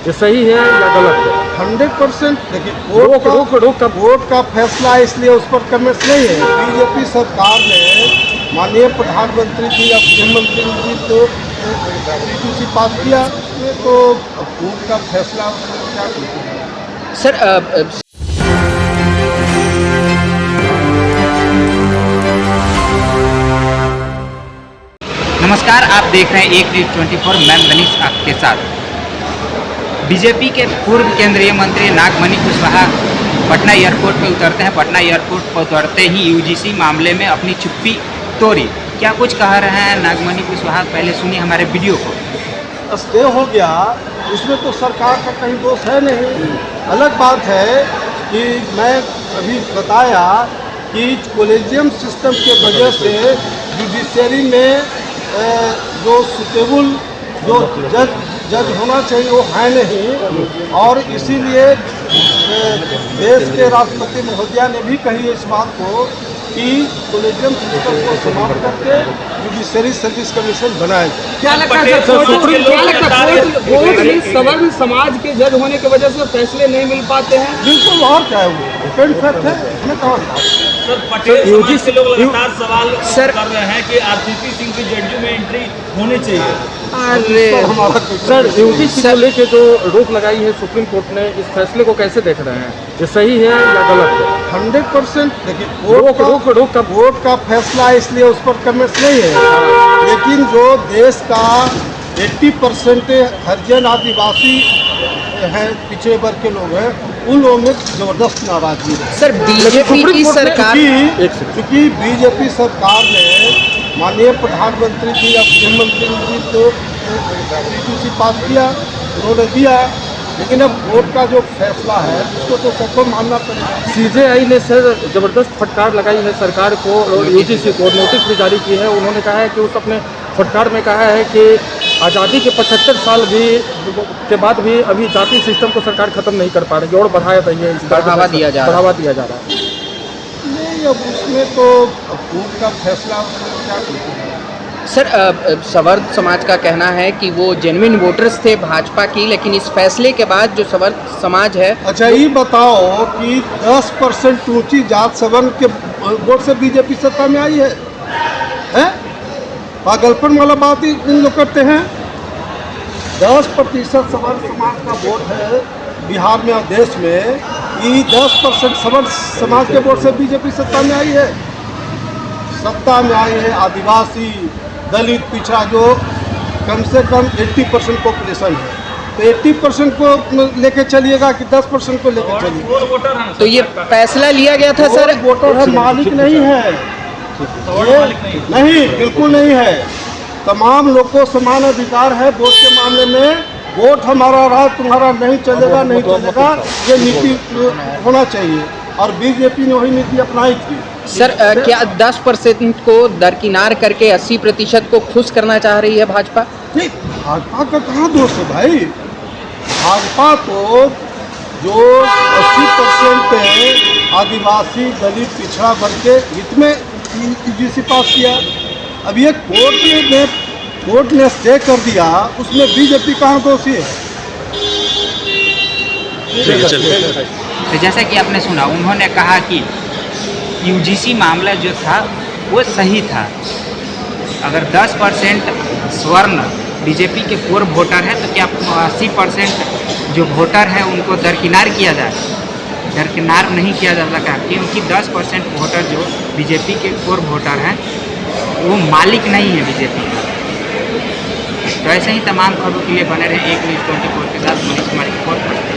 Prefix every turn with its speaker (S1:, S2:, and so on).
S1: ये सही है या गलत है?
S2: 100% देखिए
S1: रोक
S2: वोट का फैसला इसलिए उस पर कमेंट्स नहीं है। बीजेपी सरकार ने माननीय प्रधानमंत्री जी या मुख्यमंत्री जी को पीटीसी पास किया, उसमें तो वोट का फैसला उसमें क्या कीजिए।
S3: सर नमस्कार, आप देख रहे हैं एक न्यूज़ 24। मैं मनीष आपके साथ। बीजेपी के पूर्व केंद्रीय मंत्री नागमणि कुशवाहा पटना एयरपोर्ट पे उतरते हैं। पटना एयरपोर्ट पर उतरते ही यूजीसी मामले में अपनी चुप्पी तोड़ी। क्या कुछ कह रहे हैं नागमणि कुशवाहा, पहले सुनिए हमारे वीडियो को।
S2: स्टे हो गया, इसमें तो सरकार का कहीं दोष है नहीं। अलग बात है कि मैं अभी बताया कि कॉलेजियम सिस्टम के वजह से जुडिशरी में जो सुटेबल जो जज होना चाहिए वो है नहीं, और इसीलिए देश के राष्ट्रपति महोदया ने भी कही इस बात को कि कॉलेजियम सिस्टम को समाप्त करके जुडिशरी सर्विस कमीशन बनाए।
S4: क्या लगता है सवर्ण समाज के जज होने की वजह से फैसले नहीं मिल पाते हैं?
S2: बिल्कुल, और क्या है वो डिपेंड फैक्ट है, हमें कहाँ।
S5: सर, पटेल समाज के लोग लगातार सवाल कर रहे हैं कि आरसीपी सिंह की जड्जू में एंट्री होनी चाहिए।
S1: अरे सर, यूजीसी को लेके जो रोक लगाई है सुप्रीम कोर्ट ने, इस फैसले को कैसे देख रहे हैं? ये सही है या गलत है?
S2: 100% देखिए वोट का फैसला इसलिए उस पर कमेंट्स नहीं है, लेकिन जो देश का 80% हरिजन आदिवासी हैं, पिछड़े वर्ग के लोग हैं, उन लोगों में जबरदस्त नाराजगी है।
S3: सर, बीजेपी की सरकार,
S2: क्योंकि बीजेपी सरकार ने माननीय प्रधानमंत्री जी या मुख्यमंत्री जी को पीटीसी पास किया, उन्होंने दिया, लेकिन अब वोट का जो फैसला है उसको तो सबको मानना पड़ेगा।
S1: सीजेआई ने सर जबरदस्त फटकार लगाई है सरकार को और यूजीसी को, नोटिस भी जारी की है। उन्होंने कहा है कि उस अपने फटकार में कहा है कि आज़ादी के 75 साल भी के बाद भी अभी जाति सिस्टम को सरकार खत्म नहीं कर पा रही और बढ़ाया रही है,
S3: बढ़ावा दिया जा रहा
S1: है।
S2: नहीं, अब उसमें तो वोट का फैसला उसमें क्या कीजिए।
S3: सर, सवर्ण समाज का कहना है कि वो जेन्युइन वोटर्स थे भाजपा की, लेकिन इस फैसले के बाद जो सवर्ण समाज है।
S2: अच्छा, ये बताओ कि 10% ऊंची जात सवर्ण के वोट से बीजेपी सत्ता में आई है? पागलपन वाला बात ही इन लोग करते हैं। 10% सवर्ण समाज का वोट है बिहार में और देश में। ये 10% सवर्ण समाज के वोट से बीजेपी सत्ता में आई है। सत्ता में आई है आदिवासी, दलित, पिछड़ा, जो कम से कम 80% पॉपुलेशन है। तो 80% को लेके चलिएगा कि 10% को लेके चलिएगा?
S3: तो ये फैसला लिया गया था सर।
S2: वोटर है, मालिक नहीं है ये, नहीं, बिल्कुल नहीं है। तमाम लोग को समान अधिकार है वोट के मामले में। वोट हमारा रहा, तुम्हारा नहीं चलेगा, नहीं चलेगा, ये नीति होना चाहिए, और बीजेपी ने वही नीति अपनाई थी।
S3: सर, क्या 10% को दरकिनार करके 80% को खुश करना चाह रही है भाजपा?
S2: नहीं, भाजपा का कहाँ दोष है भाई? भाजपा तो जो 80% आदिवासी, दलित, पिछड़ा वर्ग के हित में यूजीसी पास किया। अब ये कोर्ट ने स्टे कर दिया, उसमें बीजेपी कहाँ दोषी है?
S3: तो जैसा कि आपने सुना, उन्होंने कहा कि यूजीसी मामला जो था वो सही था। अगर 10% स्वर्ण बीजेपी के पूर्व वोटर हैं तो क्या 80% जो वोटर हैं उनको दरकिनार किया जाए? दरकिनार नहीं किया जा सका, क्योंकि 10% वोटर जो बीजेपी के पूर्व वोटर हैं वो मालिक नहीं है बीजेपी का। तो ऐसे ही तमाम खबरों के लिए बने रहे एक न्यूज़ 24 के साथ। मनीष कुमार की रिपोर्ट।